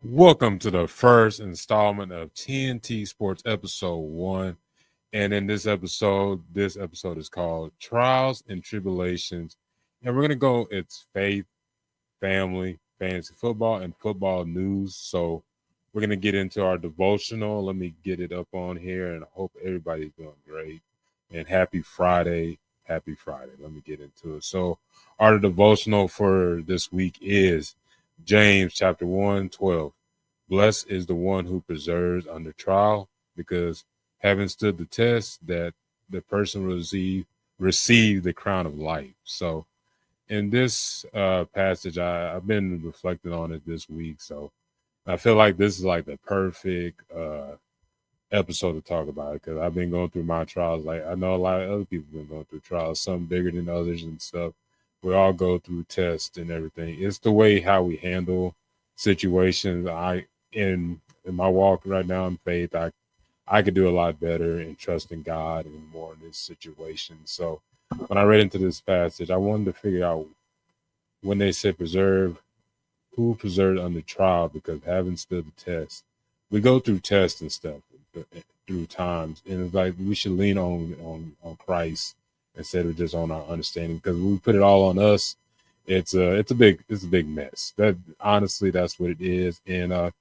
Welcome to the first installment of TTSportz episode 1. And in this episode is called Trials and Tribulations. And we're going to go, it's faith, family, fantasy football, and football news. So we're going to get into our devotional. Let me get it up on here, and I hope everybody's doing great. And happy Friday. Happy Friday. Let me get into it. So our devotional for this week is James chapter 1:12. Blessed is the one who perseveres under trial, because having stood the test, that the person will receive the crown of life. So in this passage, I've been reflecting on it this week. So I feel like this is like the perfect episode to talk about it, because I've been going through my trials. Like I know a lot of other people have been going through trials, some bigger than others and stuff. We all go through tests and everything. It's the way how we handle situations. In my walk right now in faith, I could do a lot better in trusting God and more in this situation. So when I read into this passage, I wanted to figure out, when they said preserve, who preserved under trial, because having stood the test. We go through tests and stuff through times, and it's like we should lean on Christ instead of just on our understanding, because when we put it all on us, it's a big mess. That honestly, that's what it is. And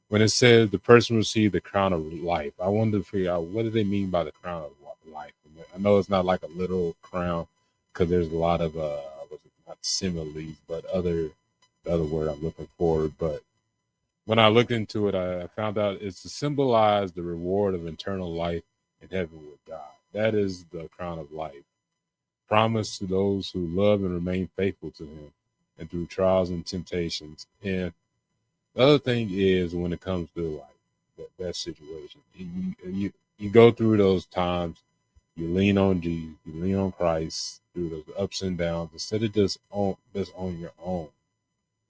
when it says the person received the crown of life, I wanted to figure out, what do they mean by the crown of life? I know it's not like a literal crown, because there's a lot of not similes, but the other word I'm looking for. But when I looked into it, I found out it's to symbolize the reward of eternal life in heaven with God. That is the crown of life, promised to those who love and remain faithful to Him, and through trials and temptations. And the other thing is, when it comes to like that situation, you go through those times, you lean on Jesus, you lean on Christ through those ups and downs, instead of just on your own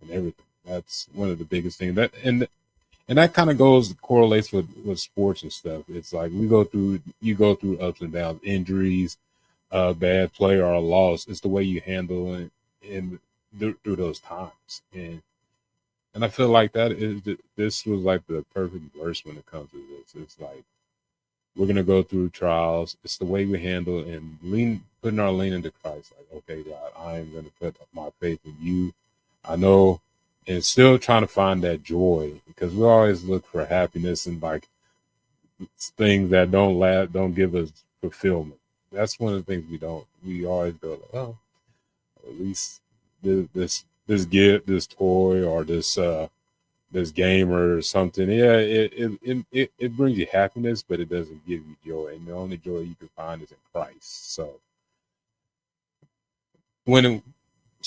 and everything. That's one of the biggest things. And that kind of correlates with sports and stuff. It's like you go through ups and downs, injuries, bad play or a loss. It's the way you handle it through those times. And I feel like this was like the perfect verse when it comes to this. It's like, we're gonna go through trials. It's the way we handle it, and putting our lean into Christ. Like, okay, God, I am gonna put my faith in you. I know, and still trying to find that joy, because we always look for happiness and like things that don't give us fulfillment. That's one of the things we always go like, oh, at least this toy or this game or something. Yeah, it brings you happiness, but it doesn't give you joy, and the only joy you can find is in Christ. So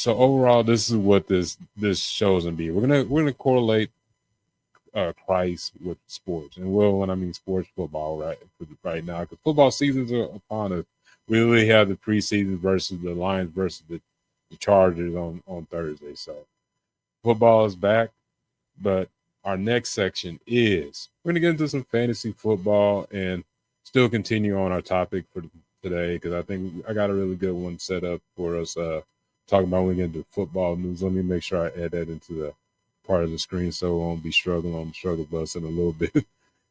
overall, this is what this shows and be. We're gonna correlate Christ with sports, and when I mean sports, football, right now, because football seasons are upon us. We really have the preseason versus the Lions versus the Chargers on Thursday. So football is back, but our next section is, we're gonna get into some fantasy football and still continue on our topic for today, because I think I got a really good one set up for us. Talking about, when we get into football news, let me make sure I add that into the part of the screen so I won't be struggling on the struggle bus in a little bit,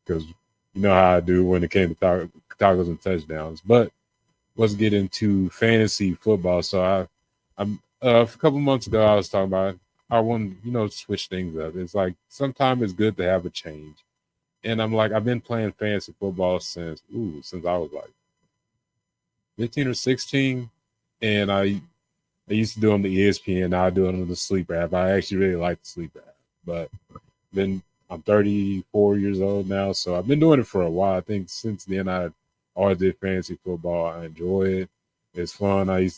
because you know how I do when it came to tackles and touchdowns. But let's get into fantasy football. So a couple months ago, I was talking about, I want to switch things up. It's like, sometimes it's good to have a change. And I'm like, I've been playing fantasy football since I was like 15 or 16. And I used to do it on the ESPN. Now I do it on the Sleeper app. I actually really like the Sleeper app. But then I'm 34 years old now, so I've been doing it for a while. I think since then I always did fantasy football. I enjoy it. It's fun. I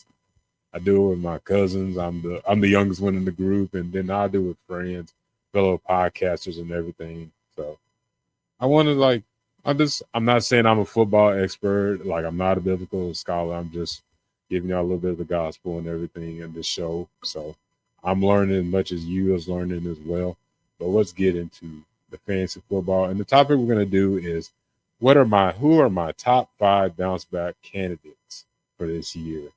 do it with my cousins. I'm the youngest one in the group, and then I do it with friends, fellow podcasters, and everything. So I want to I'm not saying I'm a football expert. Like, I'm not a biblical scholar. I'm just giving y'all a little bit of the gospel and everything in this show. So I'm learning as much as you is learning as well. But let's get into the fantasy football. And the topic we're going to do is, who are my top 5 bounce back candidates for this year?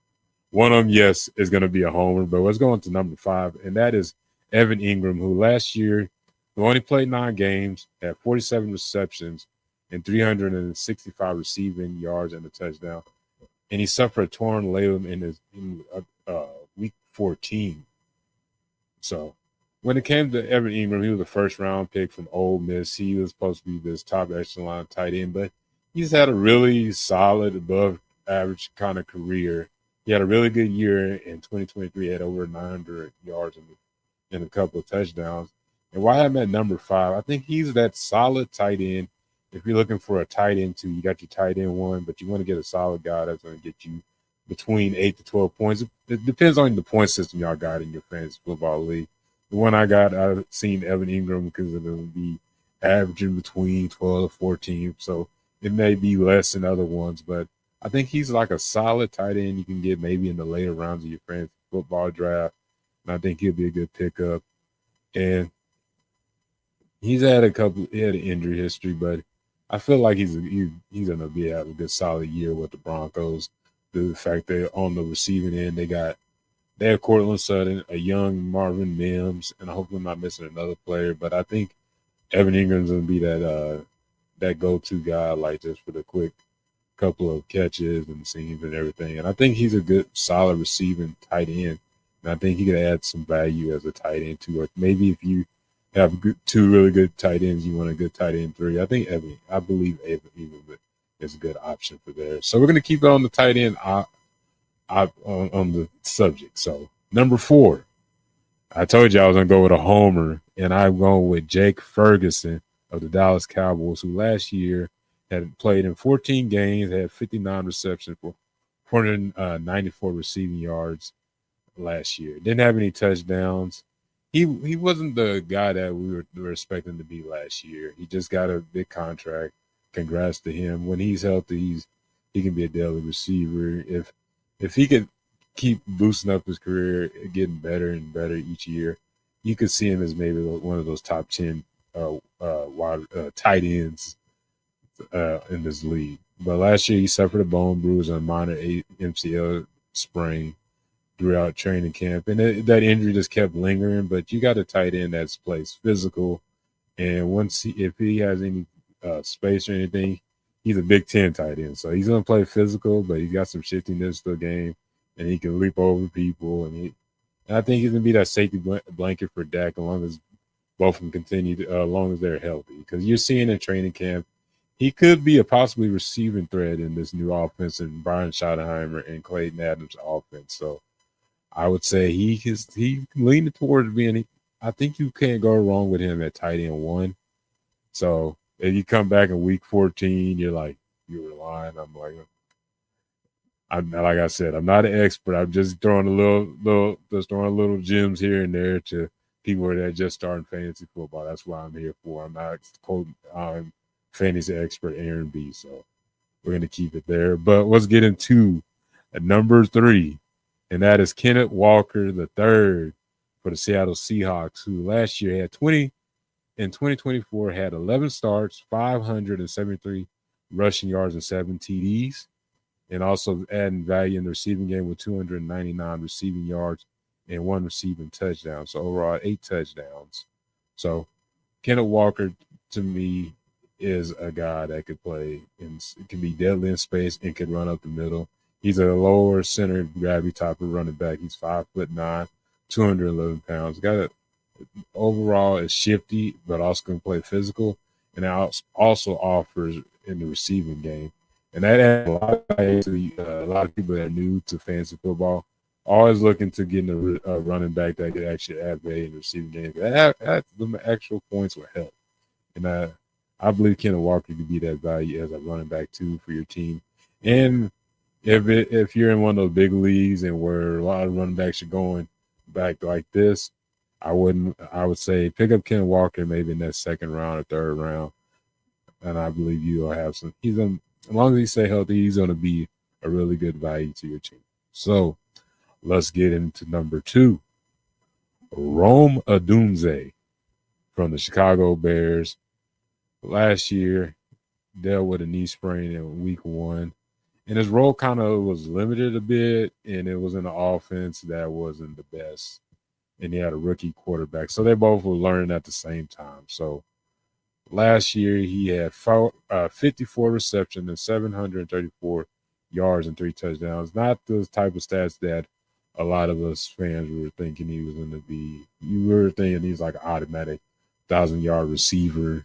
One of them, yes, is going to be a homer, but let's go on to number 5, and that is Evan Ingram, who last year He only played 9 games, had 47 receptions, and 365 receiving yards and a touchdown. And he suffered a torn labrum in week 14. So when it came to Evan Ingram, he was a first-round pick from Ole Miss. He was supposed to be this top echelon tight end, but he's had a really solid, above-average kind of career. He had a really good year in 2023. He had over 900 yards and a couple of touchdowns. And why I'm at number 5, I think he's that solid tight end. If you're looking for a tight end 2, you got your tight end 1, but you want to get a solid guy that's going to get you between 8 to 12 points. It depends on the point system y'all got in your fantasy football league. The one I got, I've seen Evan Ingram because it will be averaging between 12 to 14. So it may be less than other ones, but I think he's like a solid tight end you can get maybe in the later rounds of your fantasy football draft. And I think he'll be a good pickup. And he had an injury history, but I feel like he's going to have a good solid year with the Broncos. The fact that on the receiving end, they have Cortland Sutton, a young Marvin Mims, and I hope I'm not missing another player. But I think Evan Ingram's going to be that go-to guy, like just for the quick couple of catches and seams and everything. And I think he's a good, solid receiving tight end. And I think he could add some value as a tight end too. Or maybe if you have 2 really good tight ends, you want a good tight end 3. I believe Evan Ingram is a good option for there. So we're going to keep it on the tight end on the subject. So number 4, I told you I was going to go with a homer, and I'm going with Jake Ferguson of the Dallas Cowboys, who last year had played in 14 games, had 59 receptions for 494 receiving yards last year. Didn't have any touchdowns. He wasn't the guy that we were expecting to be last year. He just got a big contract. Congrats to him. When he's healthy, he can be a daily receiver. If he could keep boosting up his career, getting better and better each year, you could see him as maybe one of those top 10 tight ends in this league. But last year he suffered a bone bruise and a minor MCL sprain throughout training camp, and that injury just kept lingering. But you got a tight end that plays physical, and if he has any space or anything, he's a Big Ten tight end, so he's gonna play physical, but he's got some shiftiness to the game, and he can leap over people, and I think he's gonna be that safety blanket for Dak as long as both of them continue, as long as they're healthy. Because you're seeing in training camp, he could be a possibly receiving threat in this new offense and Brian Schottenheimer and Clayton Adams' offense. So I would say he's leaning towards being. I think you can't go wrong with him at tight end 1. So if you come back in week 14, you're relying. Like I said, I'm not an expert. I'm just throwing a little gems here and there to people that are just starting fantasy football. That's what I'm here for. I'm not I'm fantasy expert Aaron B. So we're gonna keep it there. But let's get into number 3, and that is Kenneth Walker III for the Seattle Seahawks, who last year had 20. In 2024, had 11 starts, 573 rushing yards, and 7 TDs, and also adding value in the receiving game with 299 receiving yards and 1 receiving touchdown. So overall, 8 touchdowns. So Kenneth Walker, to me, is a guy that could play and can be deadly in space and can run up the middle. He's a lower center gravity type of running back. He's 5'9", 211 pounds. Overall is shifty, but also can play physical, and also offers in the receiving game. And that adds a lot of people that are new to fantasy football, always looking to get a running back that could actually add value in the receiving game. The actual points will help. And I believe Kenneth Walker could be that value as a running back too for your team. And if you're in one of those big leagues and where a lot of running backs are going back like this, I would say pick up Ken Walker maybe in that 2nd round or 3rd round, and I believe you'll have some. As long as he stay healthy, he's going to be a really good value to your team. So let's get into number 2, Rome Odunze from the Chicago Bears. Last year, dealt with a knee sprain in week 1, and his role kind of was limited a bit, and it was in an offense that wasn't the best. and he had a rookie quarterback. So they both were learning at the same time. So last year he had 54 receptions and 734 yards and 3 touchdowns. Not the type of stats that a lot of us fans were thinking he was going to be. You were thinking he's like an automatic 1,000-yard receiver.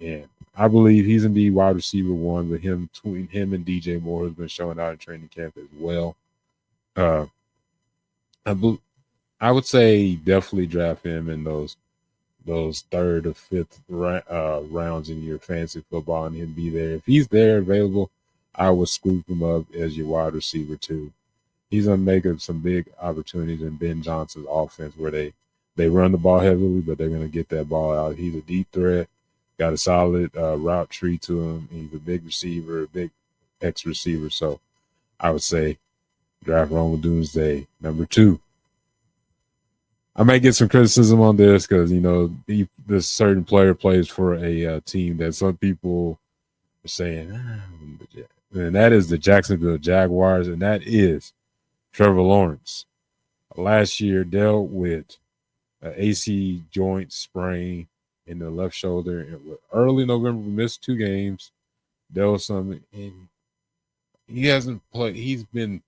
And I believe he's indeed wide receiver one, but between him and DJ Moore has been showing out in training camp as well. I would say definitely draft him in those third or fifth rounds in your fantasy football, and he'll be there. If he's there available, I would scoop him up as your wide receiver too. He's gonna make up some big opportunities in Ben Johnson's offense where they run the ball heavily, but they're gonna get that ball out. He's a deep threat, got a solid route tree to him. He's a big receiver, a big X receiver. So I would say draft Rome Doomsday. Number 2. I might get some criticism on this because, this certain player plays for a team that some people are saying, and that is the Jacksonville Jaguars, and that is Trevor Lawrence. Last year dealt with an AC joint sprain in the left shoulder. And early November, missed 2 games. Dealt with something, and he hasn't played. He's been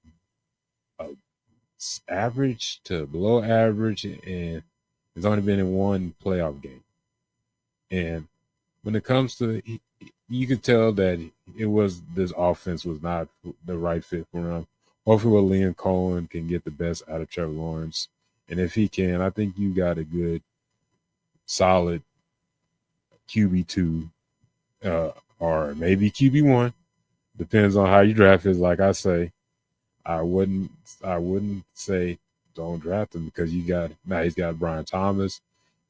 average to below average, and he's only been in 1 playoff game. And when it comes to, you could tell that this offense was not the right fit for him. Hopefully, Liam Cohen can get the best out of Trevor Lawrence, and if he can, I think you got a good, solid QB2, or maybe QB1. Depends on how you draft it. Like I say, I wouldn't say don't draft him because he's got Brian Thomas,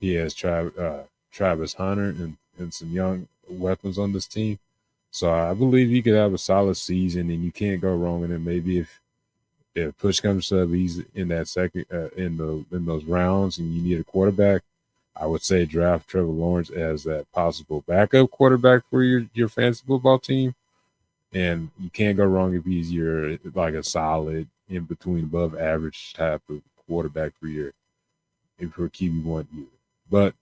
he has Travis Hunter and some young weapons on this team. So I believe he could have a solid season, and you can't go wrong with him. Maybe if push comes to shove, he's in that second in those rounds, and you need a quarterback, I would say draft Trevor Lawrence as that possible backup quarterback for your fantasy football team. And you can't go wrong if he's like a solid in between above average type of quarterback for QB1 year. But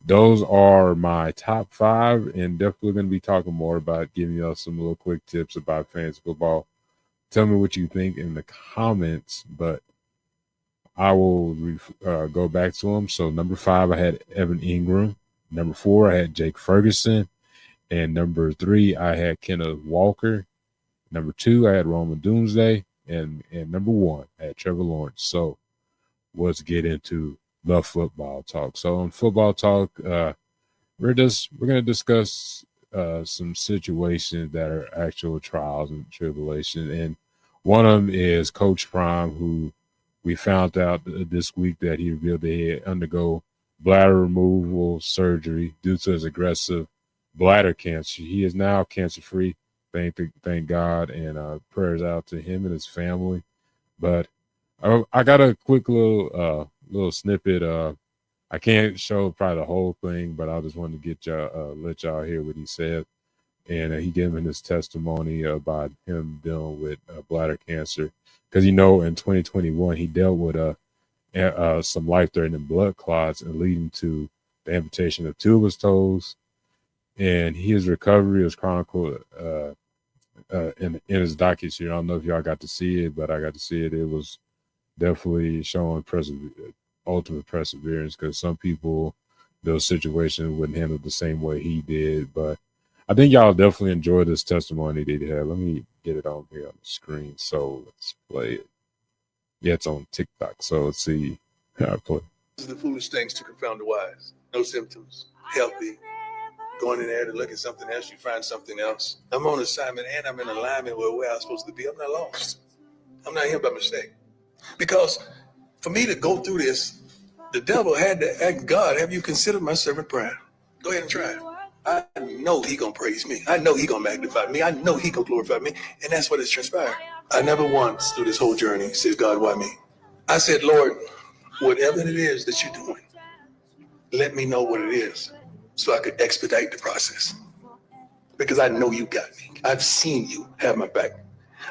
those are my top 5, and definitely going to be talking more about giving y'all some little quick tips about fantasy football. Tell me what you think in the comments, but I will go back to them. So number 5, I had Evan Ingram. Number 4, I had Jake Ferguson. And number 3, I had Kenneth Walker. Number 2, I had Roman Doomsday. And number 1, I had Trevor Lawrence. So let's get into the football talk. So on football talk, we're going to discuss some situations that are actual trials and tribulations. And one of them is Coach Prime, who we found out this week that he revealed that he had undergo bladder removal surgery due to his aggressive bladder cancer. He is now cancer-free, thank God, and prayers out to him and his family. But I got a quick little snippet. I can't show probably the whole thing, but I just wanted to get let y'all hear what he said. And he gave him his testimony about him dealing with bladder cancer, because in 2021 he dealt with some life-threatening blood clots and leading to the amputation of 2 of his toes. And his recovery was chronicled in his documentary. I don't know if y'all got to see it, but I got to see it. It was definitely showing ultimate perseverance, because some people, those situations wouldn't handle the same way he did. But I think y'all definitely enjoy this testimony that he had. Let me get it on here on the screen. So let's play it. Yeah, it's on TikTok. So let's see how I play. This is the foolish things to confound the wise. No symptoms, healthy. Going in there to look at something else, you find something else. I'm on assignment and I'm in alignment with where I'm supposed to be. I'm not lost. I'm not here by mistake. Because for me to go through this, the devil had to ask God, have you considered my servant prayer? Go ahead and try it. I know he gonna praise me. I know he gonna magnify me. I know he gonna glorify me. And that's what has transpired. I never once through this whole journey said, God, why me? I said, Lord, whatever it is that you're doing, let me know what it is, so I could expedite the process. Because I know you got me. I've seen you have my back.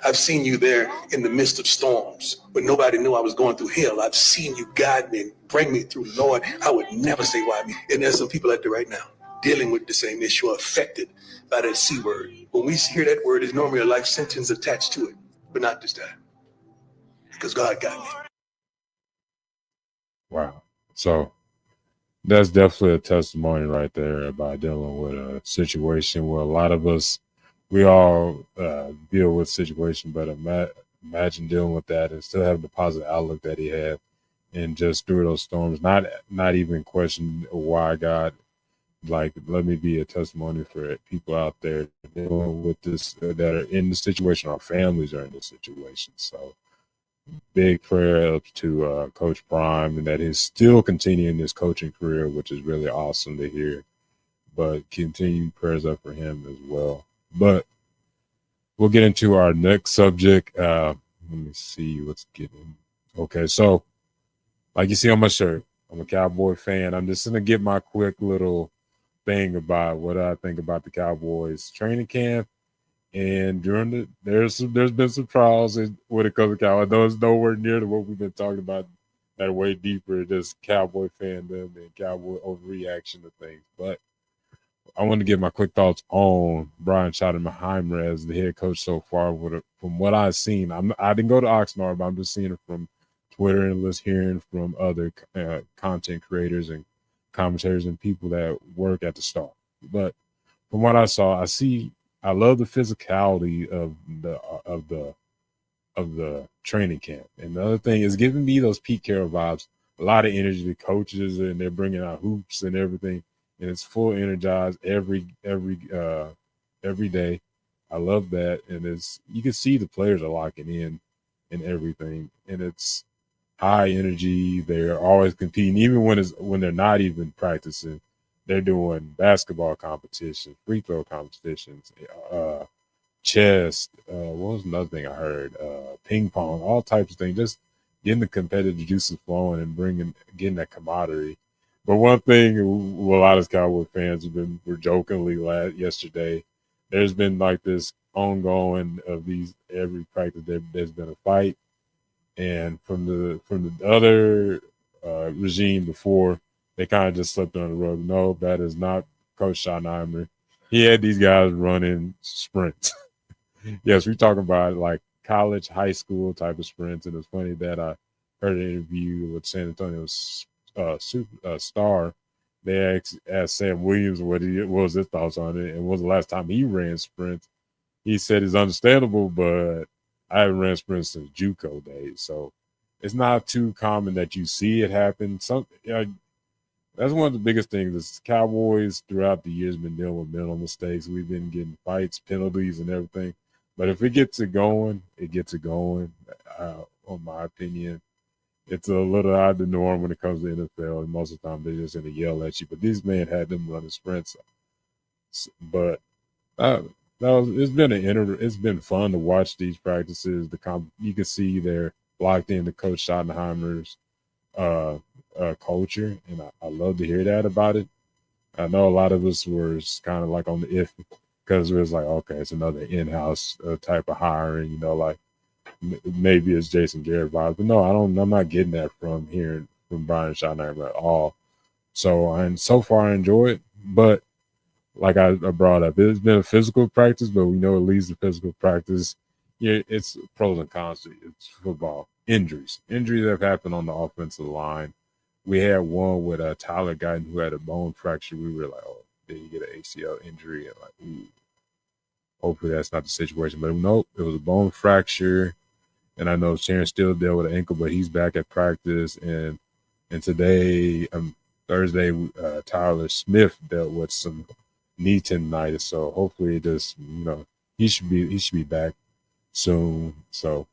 I've seen you there in the midst of storms when nobody knew I was going through hell. I've seen you guide me and bring me through. Lord, I would never say why me. And there's some people out there right now dealing with the same issue, affected by that C word. When we hear that word, there's normally a life sentence attached to it, but not this time, because God got me. Wow. So that's definitely a testimony right there about dealing with a situation where a lot of us, we all deal with situation, but imagine dealing with that and still having the positive outlook that he had, and just through those storms, not even question why God. Like, let me be a testimony for people out there dealing with this that are in the situation. Our families are in this situation. So big prayer up to Coach Prime, and that he's still continuing his coaching career, which is really awesome to hear. But continuing prayers up for him as well. But we'll get into our next subject. Let me see what's getting. Okay, so like you see on my shirt, I'm a Cowboy fan. I'm just gonna get my quick little thing about what I think about the Cowboys training camp. And during there's been some trials when it comes to Cowboys. Those nowhere near to what we've been talking about that are way deeper, just Cowboy fandom and Cowboy overreaction to things. But I want to give my quick thoughts on Brian Schottenheimer as the head coach so far. From what I've seen, I didn't go to Oxnard, but I'm just seeing it from Twitter and just hearing from other content creators and commentators and people that work at the Star. But from what I saw, I love the physicality of the training camp. And the other thing is giving me those Pete Carroll vibes. A lot of energy. The coaches and they're bringing out hoops and everything, and it's full energized every day. I love that, and you can see the players are locking in and everything, and it's high energy. They're always competing, even when they're not even practicing. They're doing basketball competitions, free throw competitions, chess. What was another thing I heard? Ping pong, all types of things. Just getting the competitive juices flowing and getting that camaraderie. But one thing, a lot of Cowboy fans were jokingly yesterday. There's been like this ongoing of these every practice. There's been a fight, and from the other regime before, they kind of just slipped on the rug. No, that is not Coach Schottenheimer. He had these guys running sprints. Yes, we're talking about like college, high school type of sprints. And it's funny that I heard an interview with San Antonio's star. They asked Sam Williams what was his thoughts on it, and what was the last time he ran sprints. He said it's understandable, but I haven't ran sprints since JUCO days, so it's not too common that you see it happen. That's one of the biggest things. Is Cowboys throughout the years been dealing with mental mistakes. We've been getting fights, penalties, and everything. But if it gets it going, it gets it going. In my opinion, it's a little out of the norm when it comes to NFL. And most of the time, they're just going to yell at you. But these men had them running sprints. But it's been fun to watch these practices. You can see they're locked into Coach Schottenheimer's culture, and I love to hear that about it. I know a lot of us were kind of like on the if, because it was like, okay, it's another in-house type of hiring, like maybe it's Jason Garrett vibes, but no, I'm not getting that from hearing from Brian Schottenheimer at all. So far I enjoy it, but like I brought up, it's been a physical practice, but we know it leads to physical practice. Yeah, it's pros and cons. It's football. Injuries have happened on the offensive line. We had one with Tyler Guyton who had a bone fracture. We were like, oh, did he get an ACL injury? And like, ooh, hopefully that's not the situation. But nope, it was a bone fracture. And I know Sharon still dealt with an ankle, but he's back at practice. And today, Thursday, Tyler Smith dealt with some knee tendonitis. So hopefully, he should be back soon. So,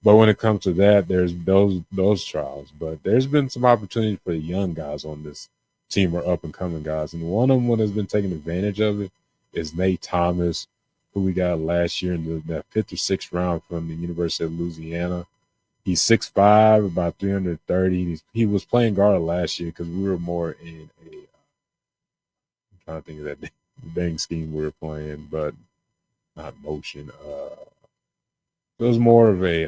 but when it comes to that, there's those trials. But there's been some opportunity for the young guys on this team, or up and coming guys, and one of them has been taking advantage of it is Nate Thomas, who we got last year in that fifth or sixth round from the University of Louisiana. He's 6'5", about 330. He was playing guard last year because we were more in I'm trying to think of that dang scheme we were playing, but not motion. It was more of a.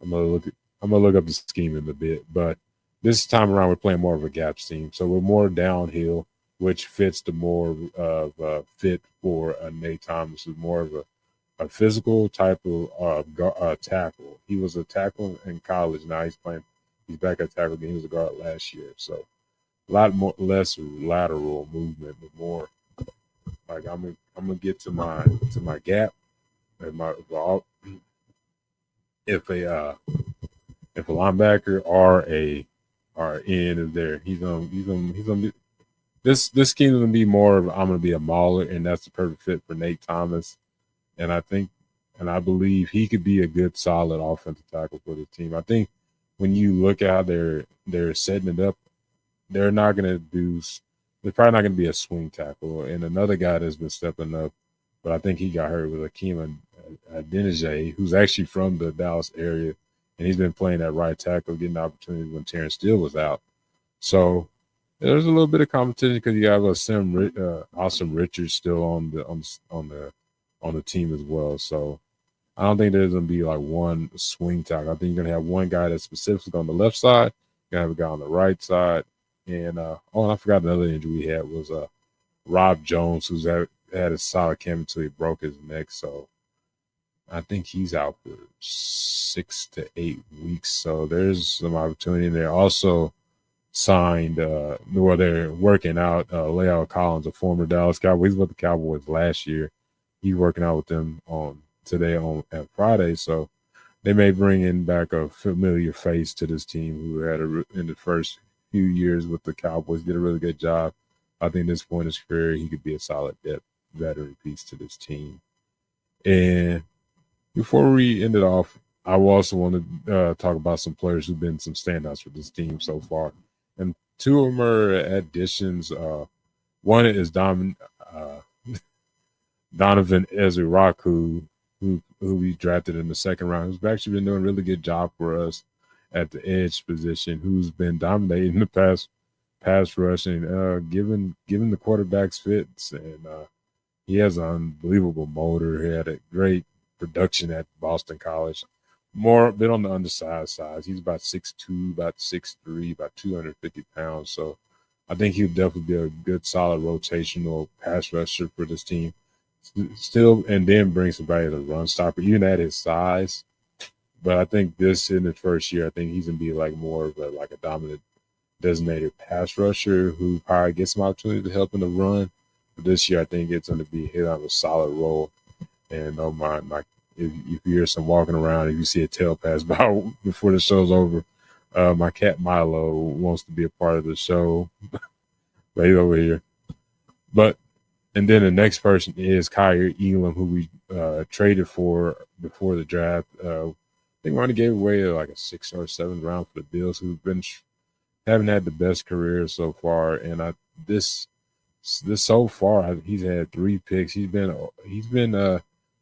I'm gonna look. I'm gonna look up the scheme in a bit, but this time around we're playing more of a gap scheme, so we're more downhill, which fits the more of fit for Nate Thomas, who's more of a physical type of tackle. He was a tackle in college. Now he's playing. He's back at tackle again. He was a guard last year, so a lot more less lateral movement, but more like I'm gonna get to my gap and my if a linebacker or end is there, he's gonna be this scheme is gonna be more of I'm gonna be a mauler, and that's the perfect fit for Nate Thomas. And I think and I believe he could be a good solid offensive tackle for the team. I think when you look at how they're setting it up, they're not gonna do they're probably not gonna be a swing tackle. And another guy that's been stepping up, but I think he got hurt with Akeem Adeniji, who's actually from the Dallas area, and he's been playing at right tackle, getting opportunities when Terrence Steele was out. So there's a little bit of competition because you have Austin Richards still on the team as well. So I don't think there's gonna be like one swing tackle. I think you're gonna have one guy that's specifically on the left side. You're gonna have a guy on the right side, and and I forgot another injury we had was Rob Jones, who's had a solid camp until he broke his neck. So I think he's out for 6 to 8 weeks. So there's some opportunity there. Also signed, they're working out Leo Collins, a former Dallas Cowboys. He's with the Cowboys last year. He's working out with them at Friday. So they may bring in back a familiar face to this team who had in the first few years with the Cowboys, did a really good job. I think at this point in his career, he could be a solid depth veteran piece to this team. And before we end it off, I also want to talk about some players who've been some standouts for this team so far. And two of them are additions. One is Donovan Ezra-Raku, who we drafted in the second round, who's actually been doing a really good job for us at the edge position, who's been dominating the pass rushing, given the quarterback's fits, and he has an unbelievable motor. He had a great production at Boston College. More a bit on the undersized size. He's about 6'2", about 6'3", about 250 pounds. So I think he'll definitely be a good, solid rotational pass rusher for this team. Still, and then bring somebody to run stopper, even at his size. But I think this in his first year, I think he's gonna be like more of a dominant designated pass rusher who probably gets some opportunity to help in the run. But this year, I think it's going to be hit on a solid role. And if you hear some walking around, if you see a tail pass by before the show's over, my cat Milo wants to be a part of the show. But he's over here. And then the next person is Kyer Elam, who we traded for before the draft. I think we only gave away like a 6th or 7th round for the Bills, who've been haven't had the best career so far. And this so far, he's had 3 picks. He's been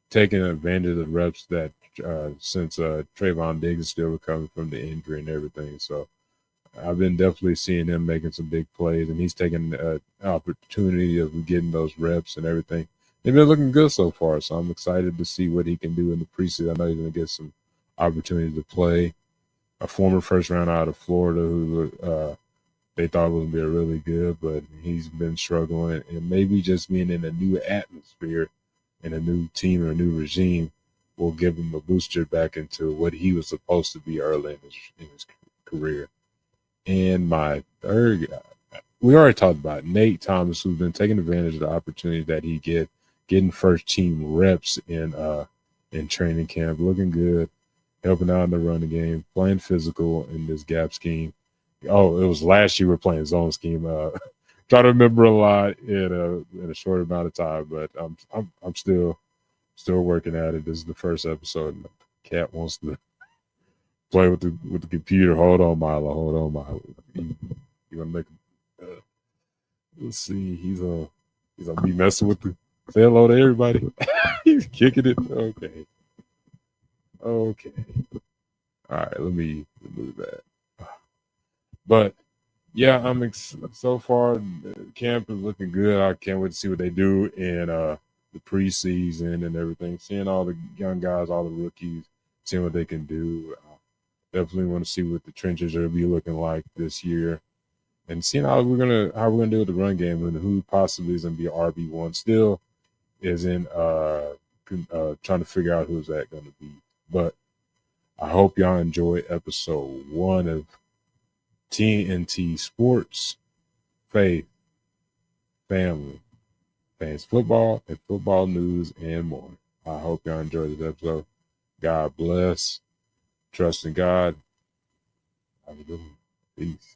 taking advantage of the reps that since Trayvon Diggs is still recovering from the injury and everything. So I've been definitely seeing him making some big plays, and he's taking an opportunity of getting those reps and everything. They've been looking good so far, so I'm excited to see what he can do in the preseason. I know he's going to get some opportunity to play. A former first round out of Florida who they thought was going to be really good, but he's been struggling, and maybe just being in a new atmosphere and a new team or a new regime will give him a booster back into what he was supposed to be early in his career. And my third guy, we already talked about Nate Thomas, who's been taking advantage of the opportunity that he getting first team reps in training camp, looking good, helping out in the running game, playing physical in this gap scheme. Oh, it was last year we were playing zone scheme. Try to remember a lot in a short amount of time, but I'm still working at it. This is the first episode, and the cat wants to play with the computer. Hold on, Milo. You gonna make him? Let's see. He's gonna be messing with the. Say hello to everybody. He's kicking it. Okay. All right. Let me remove that. But yeah, so far camp is looking good. I can't wait to see what they do in the preseason and everything. Seeing all the young guys, all the rookies, seeing what they can do. Definitely want to see what the trenches are be looking like this year, and seeing how we're gonna do with the run game and who possibly is gonna be RB1. Still isn't trying to figure out who's that gonna be. But I hope y'all enjoy episode 1 of TNT Sports, Faith, Family, Fans Football, and football news and more. I hope y'all enjoy this episode. God bless. Trust in God. Have a good one. Peace.